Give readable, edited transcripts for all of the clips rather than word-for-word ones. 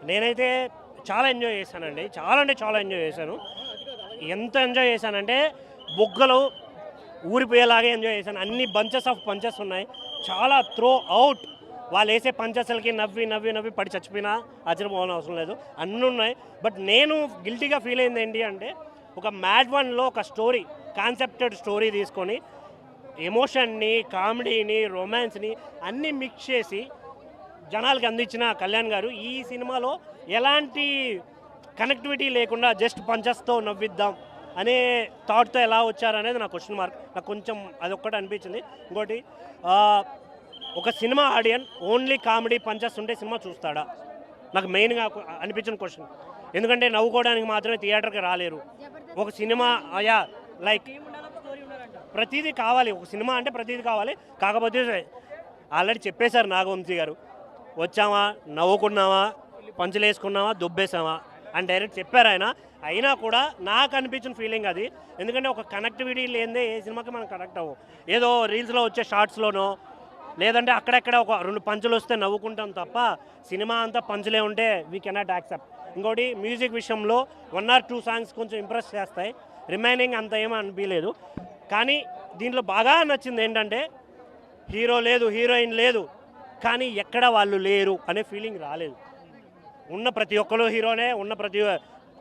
నేనైతే చాలా ఎంజాయ్ చేశానండి. చాలా అంటే చాలా ఎంజాయ్ చేశాను. ఎంత ఎంజాయ్ చేశానంటే బుగ్గలు ఊరిపోయేలాగే ఎంజాయ్ చేశాను. అన్ని బంచెస్ ఆఫ్ పంచెస్ ఉన్నాయి. చాలా త్రో అవుట్ వాళ్ళు వేసే పంచెస్లకి నవ్వి నవ్వి నవ్వి పడి చచ్చిపోయినా ఆశ్చర్యపోవాల్సిన అవసరం లేదు. అన్నీ ఉన్నాయి. బట్ నేను గిల్టీగా ఫీల్ అయింది ఏంటి అంటే ఒక మ్యాడ్ వన్లో ఒక స్టోరీ కాన్సెప్టెడ్ స్టోరీ తీసుకొని ఎమోషన్ని, కామెడీని, రొమాన్స్ని అన్నీ మిక్స్ చేసి జనాలకి అందించిన కళ్యాణ్ గారు ఈ సినిమాలో ఎలాంటి కనెక్టివిటీ లేకుండా జస్ట్ పంచెస్తో నవ్విద్దాం అనే థాట్తో ఎలా వచ్చారనేది నా క్వశ్చన్ మార్క్. నాకు కొంచెం అదొక్కటి అనిపించింది. ఇంకోటి ఒక సినిమా ఆడియన్ ఓన్లీ కామెడీ పంచెస్ ఉంటే సినిమా చూస్తాడా? నాకు మెయిన్గా అనిపించిన క్వశ్చన్. ఎందుకంటే నవ్వుకోవడానికి మాత్రమే థియేటర్కి రాలేరు. ఒక సినిమా అయా లైక్ ప్రతిదీ కావాలి. ఒక సినిమా అంటే ప్రతిదీ కావాలి. కాకపోతే ఆల్రెడీ చెప్పేశారు నాగవంశీ గారు, వచ్చామా, నవ్వుకున్నామా, పంచులు వేసుకున్నామా, దుబ్బేసామా అని డైరెక్ట్ చెప్పారు ఆయన. అయినా కూడా నాకు అనిపించిన ఫీలింగ్ అది. ఎందుకంటే ఒక కనెక్టివిటీ లేనిదే ఏ సినిమాకి మనం కనెక్ట్ అవ్వం. ఏదో రీల్స్లో వచ్చే షార్ట్స్లోనో లేదంటే అక్కడెక్కడ ఒక 2 పంచులు వస్తే నవ్వుకుంటాం తప్ప సినిమా అంతా పంచులే ఉంటే వీ కెనాట్ యాక్సెప్ట్. ఇంకోటి మ్యూజిక్ విషయంలో 1 or 2 సాంగ్స్ కొంచెం ఇంప్రెస్ చేస్తాయి. రిమైనింగ్ అంత ఏమీ అనిపించలేదు. కానీ దీంట్లో బాగా నచ్చింది ఏంటంటే హీరో లేదు, హీరోయిన్ లేదు, కానీ ఎక్కడ వాళ్ళు లేరు అనే ఫీలింగ్ రాలేదు. ఉన్న ప్రతి ఒక్కరు హీరోనే,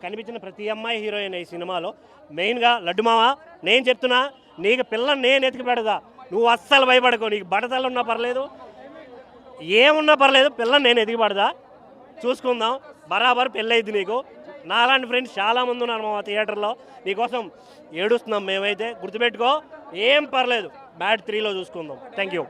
కనిపించిన ప్రతి అమ్మాయి హీరోయిన్ ఈ సినిమాలో. మెయిన్గా లడ్డుమామ, నేను చెప్తున్నా, నీకు పిల్లని నేను ఎతికి పెడదా, నువ్వు అస్సలు భయపడకు. నీకు బడతలు ఉన్నా పర్లేదు, ఏమున్నా పర్లేదు, పిల్లని నేను ఎతికి పడదా, చూసుకుందాం, బరాబర్ పెళ్ళైద్ది నీకు. నాలాంటి ఫ్రెండ్స్ చాలామంది ఉన్నారు మా థియేటర్లో, నీకోసం ఏడుస్తున్నాం మేమైతే. గుర్తుపెట్టుకో, ఏం పర్లేదు, బ్యాడ్ 3లో చూసుకుందాం. Thank you.